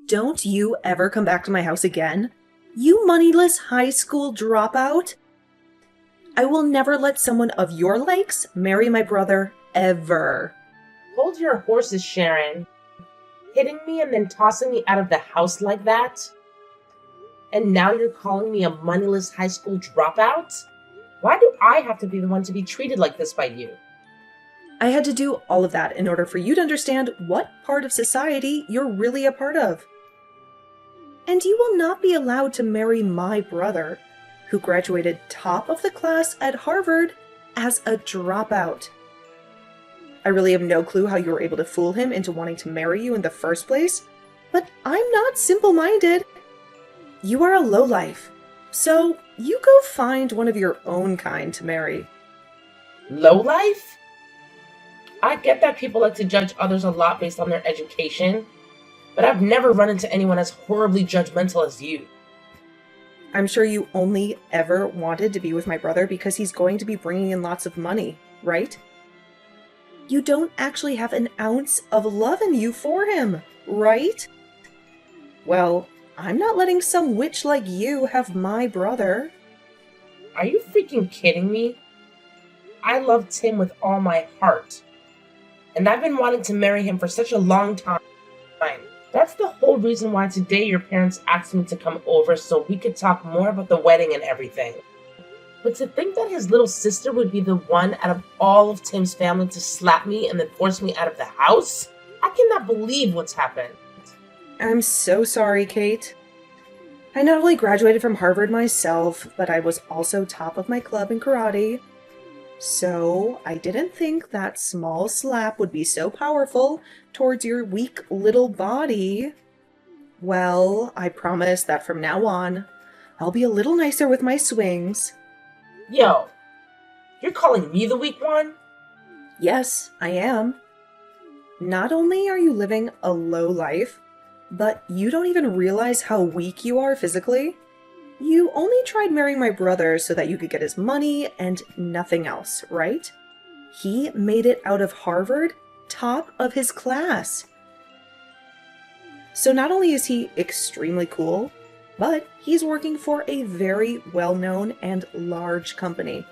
Don't you ever come back to my house again? You moneyless high school dropout! I will never let someone of your likes marry my brother, ever. Hold your horses, Sharon. Hitting me and then tossing me out of the house like that? And now you're calling me a moneyless high school dropout? Why do I have to be the one to be treated like this by you? I had to do all of that in order for you to understand what part of society you're really a part of. And you will not be allowed to marry my brother, who graduated top of the class at Harvard as a dropout. I really have no clue how you were able to fool him into wanting to marry you in the first place, but I'm not simple-minded. You are a lowlife, so you go find one of your own kind to marry. Lowlife? I get that people like to judge others a lot based on their education, but I've never run into anyone as horribly judgmental as you. I'm sure you only ever wanted to be with my brother because he's going to be bringing in lots of money, right? You don't actually have an ounce of love in you for him, right? Well, I'm not letting some witch like you have my brother. Are you freaking kidding me? I love Tim with all my heart. And I've been wanting to marry him for such a long time. That's the whole reason why today your parents asked me to come over so we could talk more about the wedding and everything. But to think that his little sister would be the one out of all of Tim's family to slap me and then force me out of the house? I cannot believe what's happened. I'm so sorry, Kate. I not only graduated from Harvard myself, but I was also top of my club in karate. So, I didn't think that small slap would be so powerful towards your weak little body. Well, I promise that from now on, I'll be a little nicer with my swings. Yo, you're calling me the weak one? Yes, I am. Not only are you living a low life, but you don't even realize how weak you are physically. You only tried marrying my brother so that you could get his money and nothing else, right? He made it out of Harvard, top of his class. So not only is he extremely cool, but he's working for a very well-known and large company.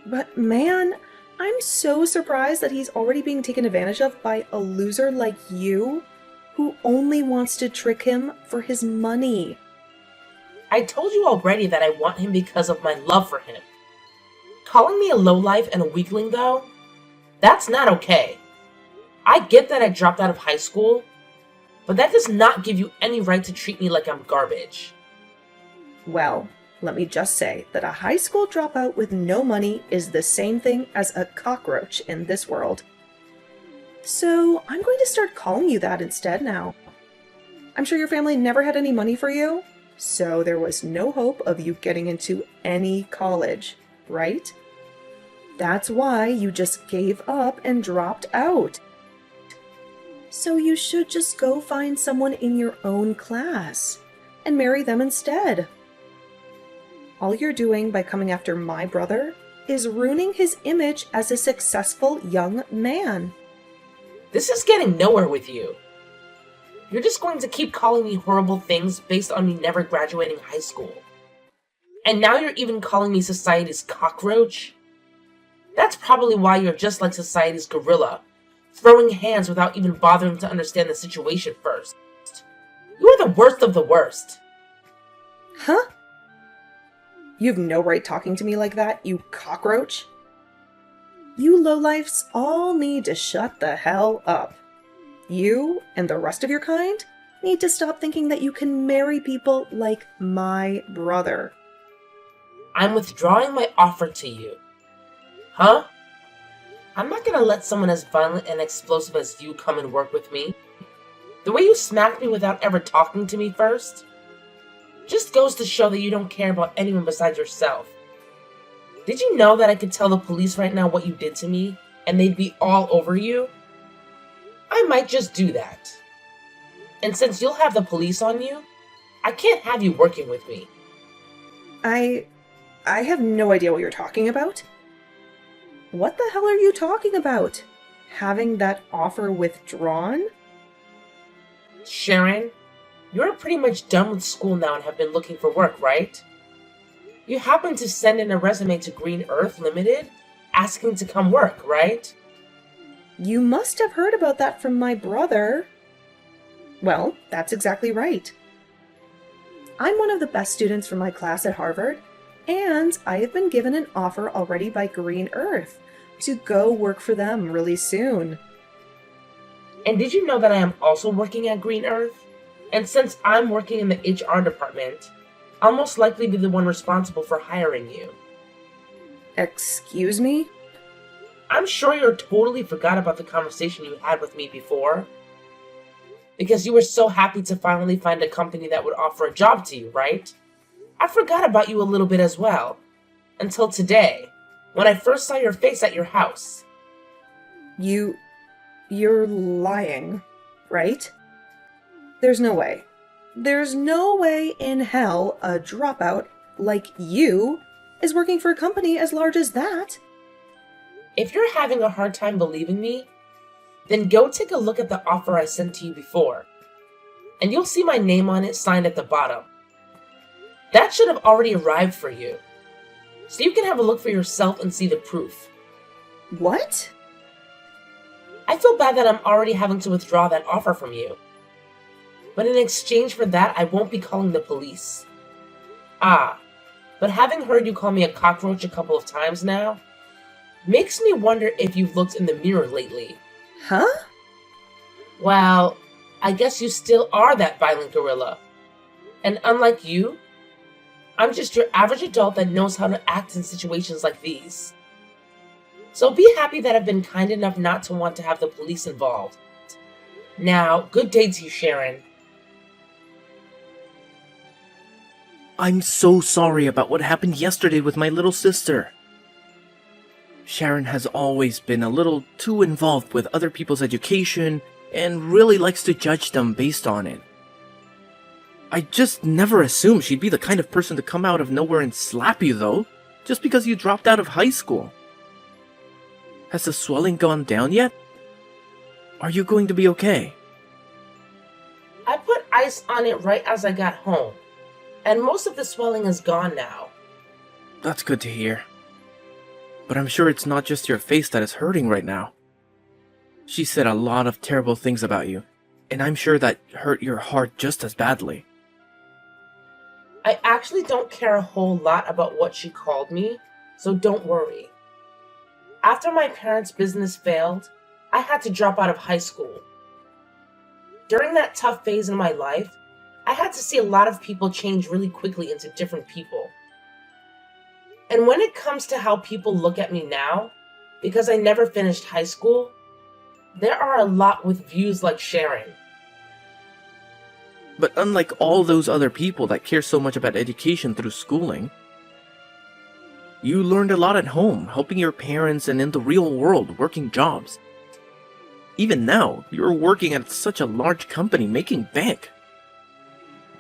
But man, I'm so surprised that he's already being taken advantage of by a loser like you, who only wants to trick him for his money. I told you already that I want him because of my love for him. Calling me a lowlife and a weakling, though? That's not okay. I get that I dropped out of high school, but that does not give you any right to treat me like I'm garbage. Well, let me just say that a high school dropout with no money is the same thing as a cockroach in this world. So I'm going to start calling you that instead now. I'm sure your family never had any money for you, so there was no hope of you getting into any college, right? That's why you just gave up and dropped out. So you should just go find someone in your own class and marry them instead. All you're doing by coming after my brother is ruining his image as a successful young man. This is getting nowhere with you. You're just going to keep calling me horrible things based on me never graduating high school. And now you're even calling me society's cockroach? That's probably why you're just like society's gorilla, throwing hands without even bothering to understand the situation first. You are the worst of the worst. Huh? You have no right talking to me like that, you cockroach. You lowlifes all need to shut the hell up. You and the rest of your kind need to stop thinking that you can marry people like my brother. I'm withdrawing my offer to you. Huh? I'm not gonna let someone as violent and explosive as you come and work with me. The way you smacked me without ever talking to me first just goes to show that you don't care about anyone besides yourself. Did you know that I could tell the police right now what you did to me, and they'd be all over you? I might just do that. And since you'll have the police on you, I can't have you working with me. I have no idea what you're talking about. What the hell are you talking about? Having that offer withdrawn? Sharon, you're pretty much done with school now and have been looking for work, right? You happened to send in a resume to Green Earth Limited asking to come work, right? You must have heard about that from my brother. Well, that's exactly right. I'm one of the best students from my class at Harvard, and I have been given an offer already by Green Earth to go work for them really soon. And did you know that I am also working at Green Earth? And since I'm working in the HR department, I'll most likely be the one responsible for hiring you. Excuse me? I'm sure you totally forgot about the conversation you had with me before. Because you were so happy to finally find a company that would offer a job to you, right? I forgot about you a little bit as well. Until today, when I first saw your face at your house. You're lying, right? There's no way. There's no way in hell a dropout like you is working for a company as large as that. If you're having a hard time believing me, then go take a look at the offer I sent to you before. And you'll see my name on it signed at the bottom. That should have already arrived for you. So you can have a look for yourself and see the proof. What? I feel bad that I'm already having to withdraw that offer from you. But in exchange for that, I won't be calling the police. But having heard you call me a cockroach a couple of times now, makes me wonder if you've looked in the mirror lately. Huh? Well, I guess you still are that violent gorilla. And unlike you, I'm just your average adult that knows how to act in situations like these. So be happy that I've been kind enough not to want to have the police involved. Now, good day to you, Sharon. I'm so sorry about what happened yesterday with my little sister. Sharon has always been a little too involved with other people's education and really likes to judge them based on it. I just never assumed she'd be the kind of person to come out of nowhere and slap you, though, just because you dropped out of high school. Has the swelling gone down yet? Are you going to be okay? I put ice on it right as I got home, and most of the swelling is gone now. That's good to hear. But I'm sure it's not just your face that is hurting right now. She said a lot of terrible things about you, and I'm sure that hurt your heart just as badly. I actually don't care a whole lot about what she called me, so don't worry. After my parents' business failed, I had to drop out of high school. During that tough phase in my life, I had to see a lot of people change really quickly into different people. And when it comes to how people look at me now, because I never finished high school, there are a lot with views like Sharon. But unlike all those other people that care so much about education through schooling, you learned a lot at home, helping your parents and in the real world working jobs. Even now, you're working at such a large company making bank.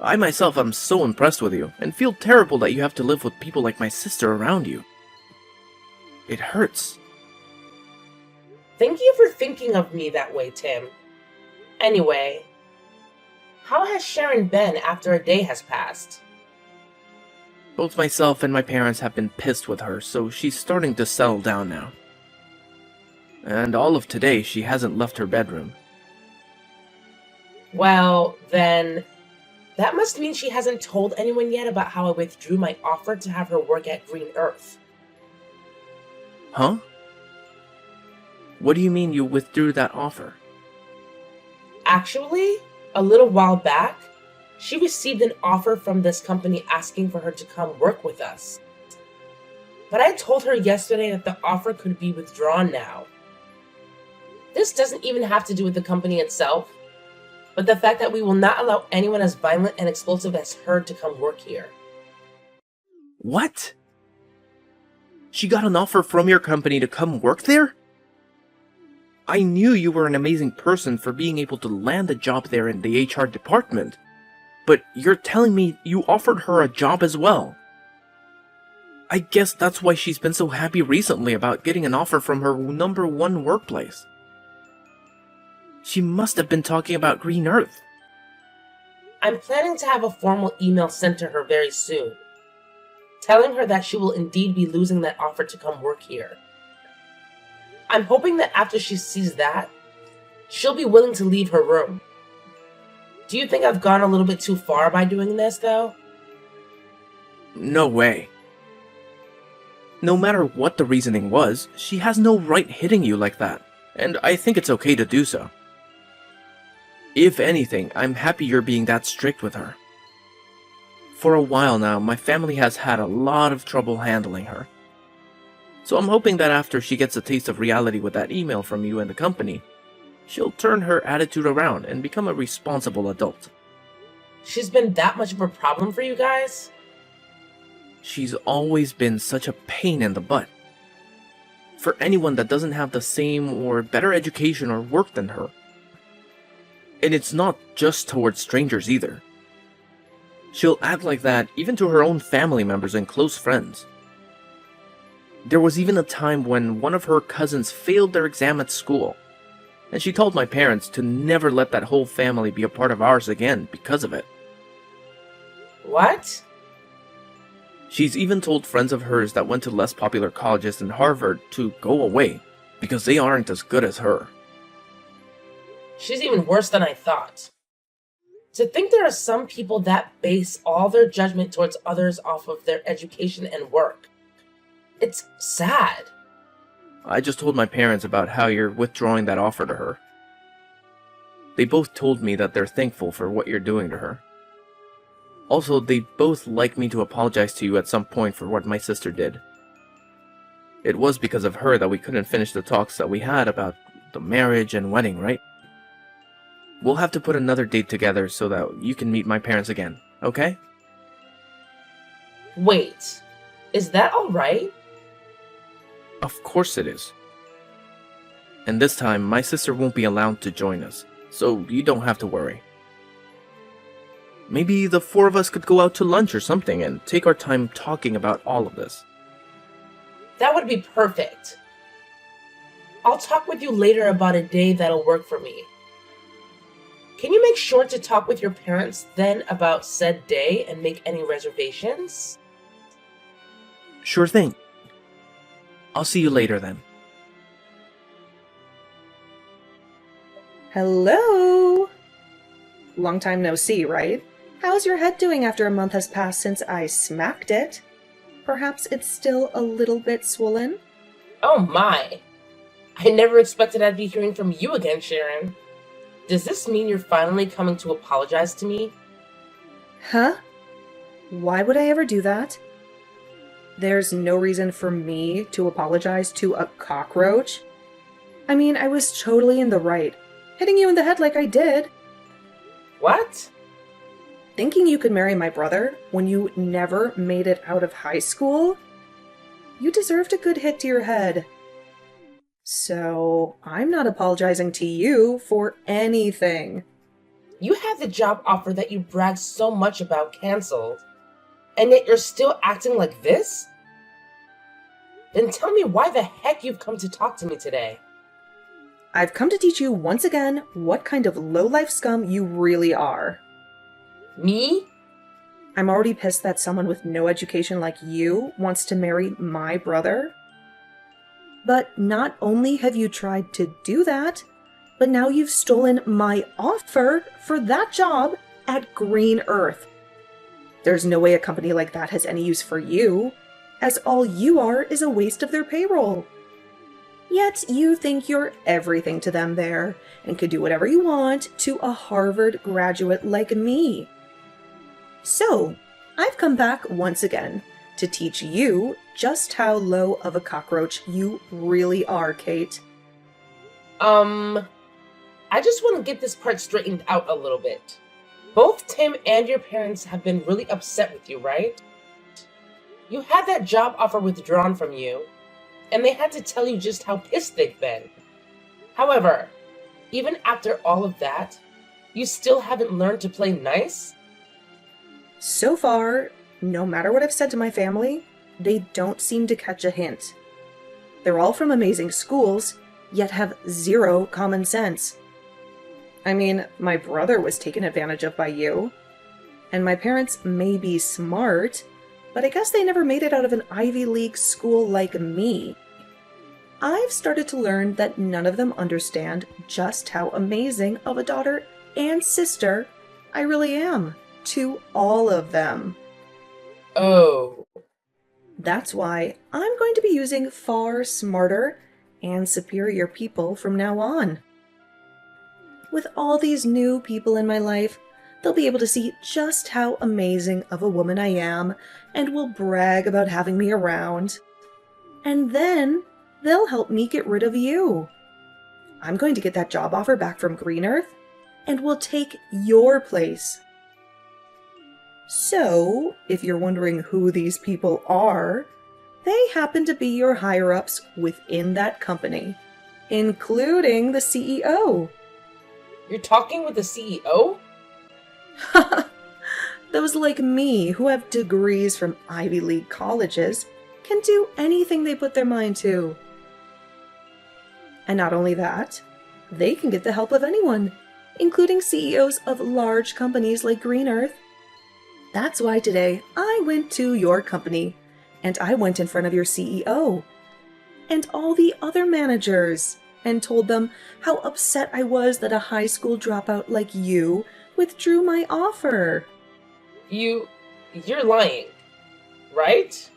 I myself am so impressed with you and feel terrible that you have to live with people like my sister around you. It hurts. Thank you for thinking of me that way, Tim. Anyway, how has Sharon been after a day has passed? Both myself and my parents have been pissed with her, so she's starting to settle down now. And all of today, she hasn't left her bedroom. Well, then, that must mean she hasn't told anyone yet about how I withdrew my offer to have her work at Green Earth. Huh? What do you mean you withdrew that offer? Actually, a little while back, she received an offer from this company asking for her to come work with us. But I told her yesterday that the offer could be withdrawn now. This doesn't even have to do with the company itself, but the fact that we will not allow anyone as violent and explosive as her to come work here. What? She got an offer from your company to come work there? I knew you were an amazing person for being able to land a job there in the HR department, but you're telling me you offered her a job as well. I guess that's why she's been so happy recently about getting an offer from her #1 workplace. She must have been talking about Green Earth. I'm planning to have a formal email sent to her very soon, telling her that she will indeed be losing that offer to come work here. I'm hoping that after she sees that, she'll be willing to leave her room. Do you think I've gone a little bit too far by doing this, though? No way. No matter what the reasoning was, she has no right hitting you like that, and I think it's okay to do so. If anything, I'm happy you're being that strict with her. For a while now, my family has had a lot of trouble handling her. So I'm hoping that after she gets a taste of reality with that email from you and the company, she'll turn her attitude around and become a responsible adult. She's been that much of a problem for you guys? She's always been such a pain in the butt. For anyone that doesn't have the same or better education or work than her. And it's not just towards strangers either. She'll act like that even to her own family members and close friends. There was even a time when one of her cousins failed their exam at school, and she told my parents to never let that whole family be a part of ours again because of it. What? She's even told friends of hers that went to less popular colleges than Harvard to go away because they aren't as good as her. She's even worse than I thought. To think there are some people that base all their judgment towards others off of their education and work. It's sad. I just told my parents about how you're withdrawing that offer to her. They both told me that they're thankful for what you're doing to her. Also, they'd both like me to apologize to you at some point for what my sister did. It was because of her that we couldn't finish the talks that we had about the marriage and wedding, right? We'll have to put another date together so that you can meet my parents again, okay? Wait, is that alright? Of course it is. And this time, my sister won't be allowed to join us, so you don't have to worry. Maybe the four of us could go out to lunch or something and take our time talking about all of this. That would be perfect. I'll talk with you later about a day that'll work for me. Can you make sure to talk with your parents then about said day and make any reservations? Sure thing. I'll see you later then. Hello? Long time no see, right? How's your head doing after a month has passed since I smacked it? Perhaps it's still a little bit swollen? Oh my! I never expected I'd be hearing from you again, Sharon. Does this mean you're finally coming to apologize to me? Huh? Why would I ever do that? There's no reason for me to apologize to a cockroach. I mean, I was totally in the right. Hitting you in the head like I did. What? Thinking you could marry my brother when you never made it out of high school? You deserved a good hit to your head. So, I'm not apologizing to you for anything. You had the job offer that you bragged so much about canceled, and yet you're still acting like this? Then tell me why the heck you've come to talk to me today. I've come to teach you once again what kind of low-life scum you really are. Me? I'm already pissed that someone with no education like you wants to marry my brother. But not only have you tried to do that, but now you've stolen my offer for that job at Green Earth. There's no way a company like that has any use for you, as all you are is a waste of their payroll. Yet you think you're everything to them there, and could do whatever you want to a Harvard graduate like me. So, I've come back once again to teach you just how low of a cockroach you really are, Kate. I just want to get this part straightened out a little bit. Both Tim and your parents have been really upset with you, right? You had that job offer withdrawn from you, and they had to tell you just how pissed they've been. However, even after all of that, you still haven't learned to play nice? So far, no matter what I've said to my family, they don't seem to catch a hint. They're all from amazing schools, yet have zero common sense. I mean, my brother was taken advantage of by you. And my parents may be smart, but I guess they never made it out of an Ivy League school like me. I've started to learn that none of them understand just how amazing of a daughter and sister I really am to all of them. Oh, That's why I'm going to be using far smarter and superior people from now on. With all these new people in my life, they'll be able to see just how amazing of a woman I am and will brag about having me around. And then they'll help me get rid of you. I'm going to get that job offer back from Green Earth and will take your place. So, if you're wondering who these people are, they happen to be your higher-ups within that company, including the CEO. you're talking with the CEO? Those like me who have degrees from Ivy League colleges can do anything they put their mind to. And not only that, they can get the help of anyone, including CEOs of large companies like Green Earth. That's why today I went to your company, and I went in front of your CEO and all the other managers and told them how upset I was that a high school dropout like you withdrew my offer. You're lying, right?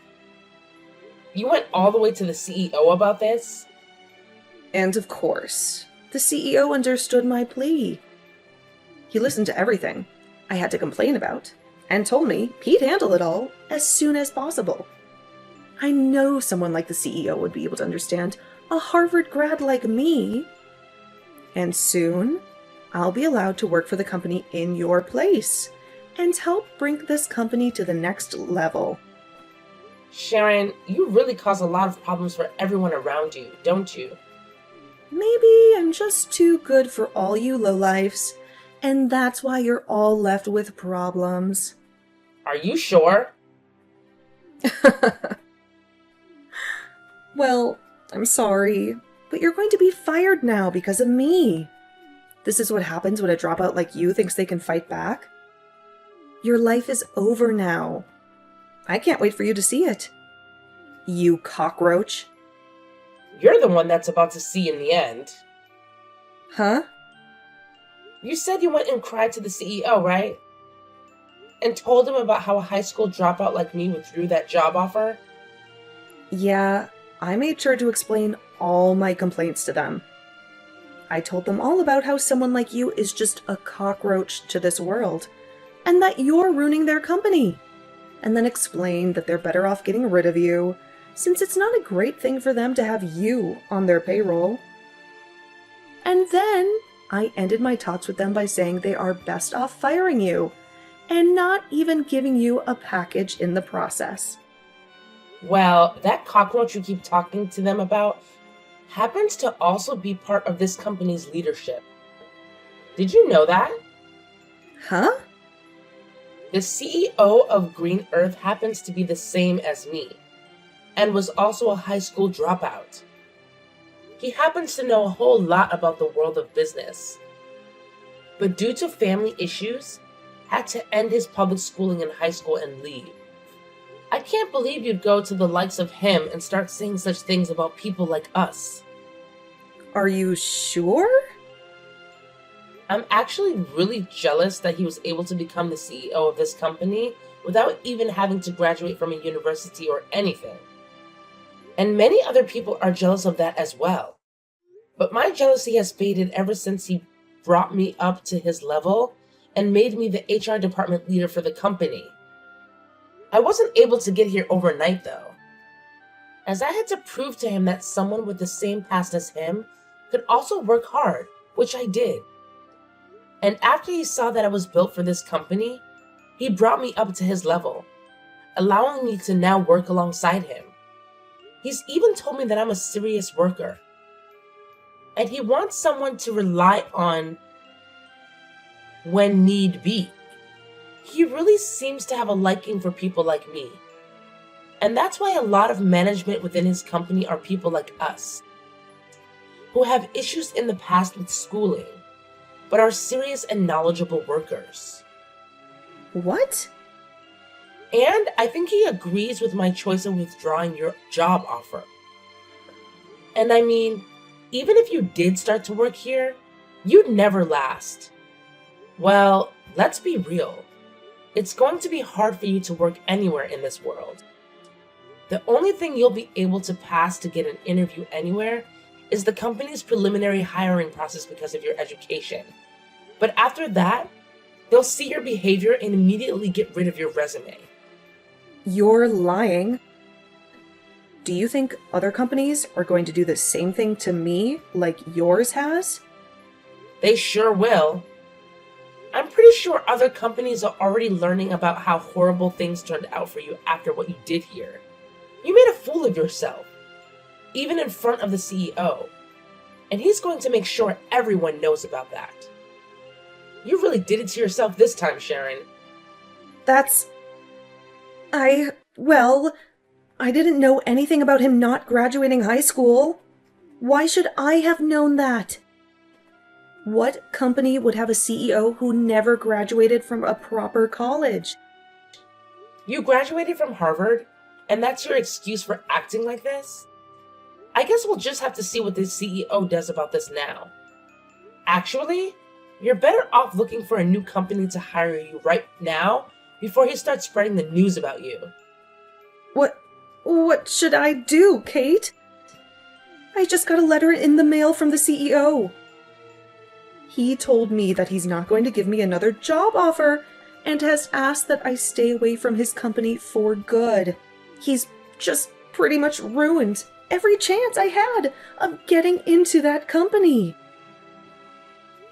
You went all the way to the CEO about this? And of course, the CEO understood my plea. He listened to everything I had to complain about and told me he'd handle it all as soon as possible. I know someone like the CEO would be able to understand a Harvard grad like me. And soon, I'll be allowed to work for the company in your place and help bring this company to the next level. Sharon, you really cause a lot of problems for everyone around you, don't you? Maybe I'm just too good for all you lowlifes, and that's why you're all left with problems. Are you sure? Well, I'm sorry, but you're going to be fired now because of me. This is what happens when a dropout like you thinks they can fight back. Your life is over now. I can't wait for you to see it. You cockroach. You're the one that's about to see in the end. Huh? You said you went and cried to the CEO, right? And told him about how a high school dropout like me withdrew that job offer? Yeah, I made sure to explain all my complaints to them. I told them all about how someone like you is just a cockroach to this world, and that you're ruining their company. And then explained that they're better off getting rid of you, since it's not a great thing for them to have you on their payroll. And then I ended my talks with them by saying they are best off firing you, and not even giving you a package in the process. Well, that cockroach you keep talking to them about happens to also be part of this company's leadership. Did you know that? Huh? The CEO of Green Earth happens to be the same as me, and was also a high school dropout. He happens to know a whole lot about the world of business, but due to family issues, had to end his public schooling in high school and leave. I can't believe you'd go to the likes of him and start saying such things about people like us. Are you sure? I'm actually really jealous that he was able to become the CEO of this company without even having to graduate from a university or anything. And many other people are jealous of that as well. But my jealousy has faded ever since he brought me up to his level and made me the HR department leader for the company. I wasn't able to get here overnight though, as I had to prove to him that someone with the same past as him could also work hard, which I did. And after he saw that I was built for this company, he brought me up to his level, allowing me to now work alongside him. He's even told me that I'm a serious worker, and he wants someone to rely on when need be. He really seems to have a liking for people like me. And that's why a lot of management within his company are people like us, who have issues in the past with schooling, but are serious and knowledgeable workers. What? And I think he agrees with my choice in withdrawing your job offer. And I mean, even if you did start to work here, you'd never last. Well, let's be real. It's going to be hard for you to work anywhere in this world. The only thing you'll be able to pass to get an interview anywhere is the company's preliminary hiring process because of your education. But after that, they'll see your behavior and immediately get rid of your resume. You're lying. Do you think other companies are going to do the same thing to me like yours has? They sure will. I'm pretty sure other companies are already learning about how horrible things turned out for you after what you did here. You made a fool of yourself, even in front of the CEO. And he's going to make sure everyone knows about that. You really did it to yourself this time, Sharon. Well, I didn't know anything about him not graduating high school. Why should I have known that? What company would have a CEO who never graduated from a proper college? You graduated from Harvard, and that's your excuse for acting like this? I guess we'll just have to see what the CEO does about this now. Actually, you're better off looking for a new company to hire you right now before he starts spreading the news about you. What should I do, Kate? I just got a letter in the mail from the CEO. He told me that he's not going to give me another job offer and has asked that I stay away from his company for good. He's just pretty much ruined every chance I had of getting into that company.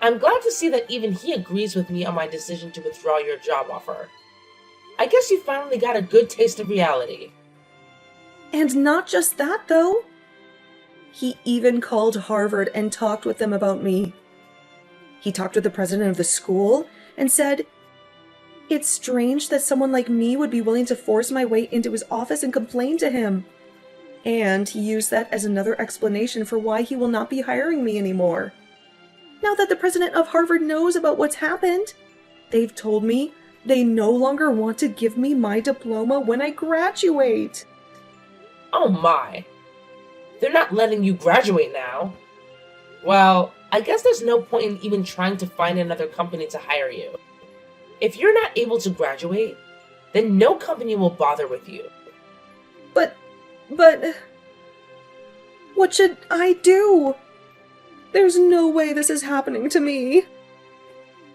I'm glad to see that even he agrees with me on my decision to withdraw your job offer. I guess you finally got a good taste of reality. And not just that, though. He even called Harvard and talked with them about me. He talked with the president of the school and said, "It's strange that someone like me would be willing to force my way into his office and complain to him." And he used that as another explanation for why he will not be hiring me anymore. Now that the president of Harvard knows about what's happened, they've told me they no longer want to give me my diploma when I graduate. Oh my. They're not letting you graduate now. Well, I guess there's no point in even trying to find another company to hire you. If you're not able to graduate, then no company will bother with you. But, what should I do? There's no way this is happening to me.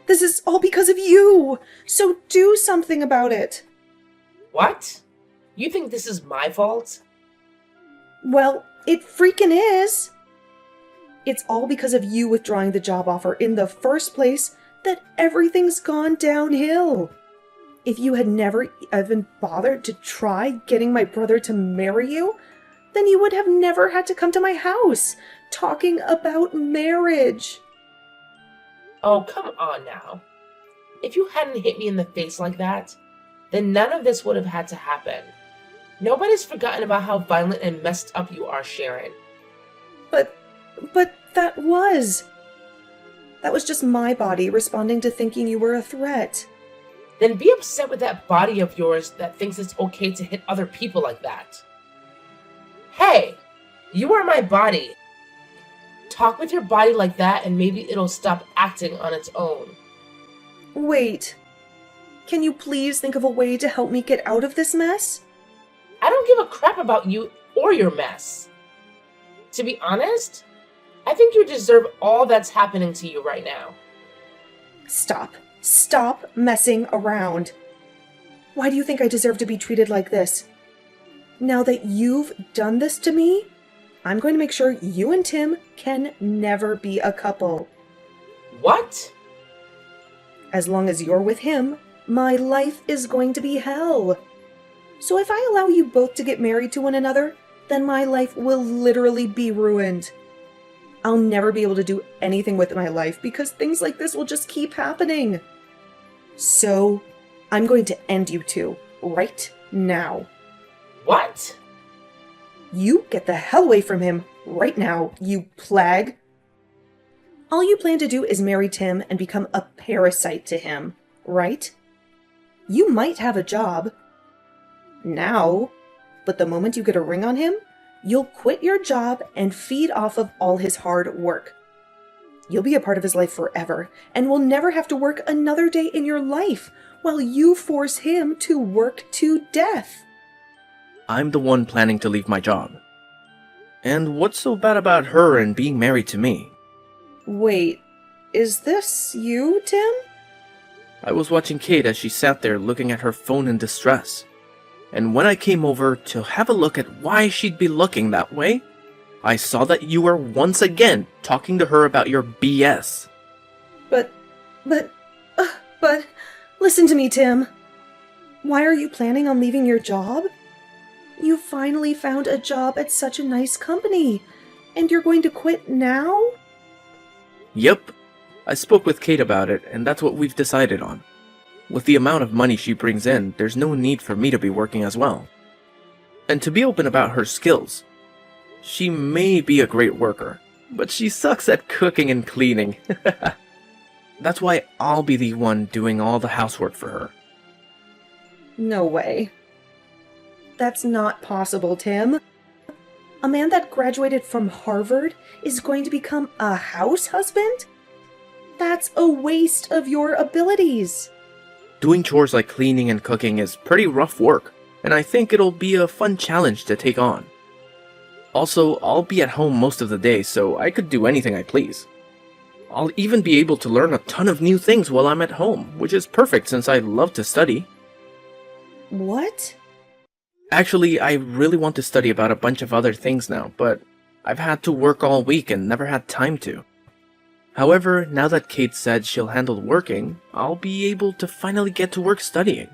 This is all because of you, so do something about it. What? You think this is my fault? Well, it freaking is. It's all because of you withdrawing the job offer in the first place that everything's gone downhill. If you had never even bothered to try getting my brother to marry you, then you would have never had to come to my house talking about marriage. Oh, come on now. If you hadn't hit me in the face like that, then none of this would have had to happen. Nobody's forgotten about how violent and messed up you are, Sharon. But that was just my body responding to thinking you were a threat. Then be upset with that body of yours that thinks it's okay to hit other people like that. Hey, you are my body. Talk with your body like that and maybe it'll stop acting on its own. Wait. Can you please think of a way to help me get out of this mess? I don't give a crap about you or your mess. To be honest, I think you deserve all that's happening to you right now. Stop. Stop messing around. Why do you think I deserve to be treated like this? Now that you've done this to me, I'm going to make sure you and Tim can never be a couple. What? As long as you're with him, my life is going to be hell. So if I allow you both to get married to one another, then my life will literally be ruined. I'll never be able to do anything with my life because things like this will just keep happening. So, I'm going to end you two right now. What? You get the hell away from him right now, you plague. All you plan to do is marry Tim and become a parasite to him, right? You might have a job now, but the moment you get a ring on him, you'll quit your job and feed off of all his hard work. You'll be a part of his life forever and will never have to work another day in your life while you force him to work to death. I'm the one planning to leave my job. And what's so bad about her and being married to me? Wait, is this you, Tim? I was watching Kate as she sat there looking at her phone in distress. And when I came over to have a look at why she'd be looking that way, I saw that you were once again talking to her about your BS. But, listen to me, Tim. Why are you planning on leaving your job? You finally found a job at such a nice company, and you're going to quit now? Yep. I spoke with Kate about it, and that's what we've decided on. With the amount of money she brings in, there's no need for me to be working as well. And to be open about her skills, she may be a great worker, but she sucks at cooking and cleaning. That's why I'll be the one doing all the housework for her. No way. That's not possible, Tim. A man that graduated from Harvard is going to become a house husband? That's a waste of your abilities. Doing chores like cleaning and cooking is pretty rough work, and I think it'll be a fun challenge to take on. Also, I'll be at home most of the day, so I could do anything I please. I'll even be able to learn a ton of new things while I'm at home, which is perfect since I love to study. What? Actually, I really want to study about a bunch of other things now, but I've had to work all week and never had time to. However, now that Kate said she'll handle working, I'll be able to finally get to work studying.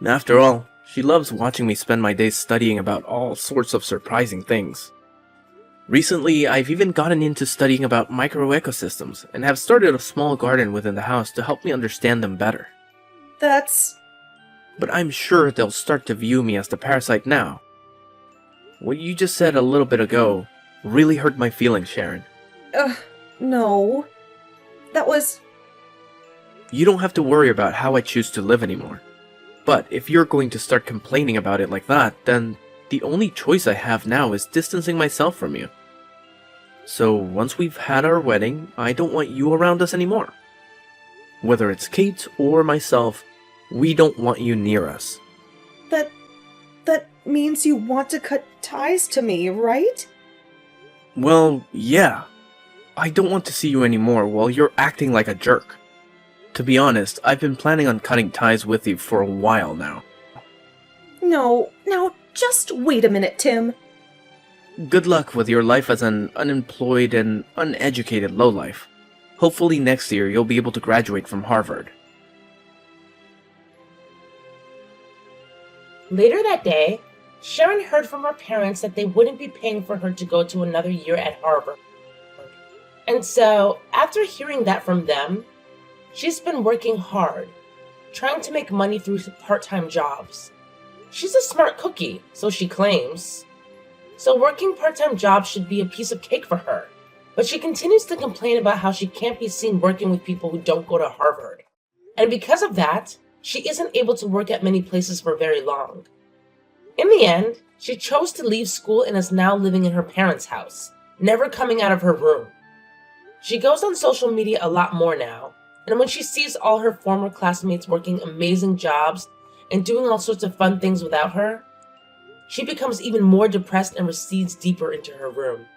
After all, she loves watching me spend my days studying about all sorts of surprising things. Recently, I've even gotten into studying about microecosystems and have started a small garden within the house to help me understand them better. That's... But I'm sure they'll start to view me as the parasite now. What you just said a little bit ago really hurt my feelings, Sharon. No. That was... You don't have to worry about how I choose to live anymore. But if you're going to start complaining about it like that, then the only choice I have now is distancing myself from you. So once we've had our wedding, I don't want you around us anymore. Whether it's Kate or myself, we don't want you near us. That means you want to cut ties to me, right? Well, yeah. I don't want to see you anymore while you're acting like a jerk. To be honest, I've been planning on cutting ties with you for a while now. No, now just wait a minute, Tim. Good luck with your life as an unemployed and uneducated lowlife. Hopefully next year you'll be able to graduate from Harvard. Later that day, Sharon heard from her parents that they wouldn't be paying for her to go to another year at Harvard. And so, after hearing that from them, she's been working hard, trying to make money through part-time jobs. She's a smart cookie, so she claims. So working part-time jobs should be a piece of cake for her. But she continues to complain about how she can't be seen working with people who don't go to Harvard. And because of that, she isn't able to work at many places for very long. In the end, she chose to leave school and is now living in her parents' house, never coming out of her room. She goes on social media a lot more now, and when she sees all her former classmates working amazing jobs and doing all sorts of fun things without her, she becomes even more depressed and recedes deeper into her room.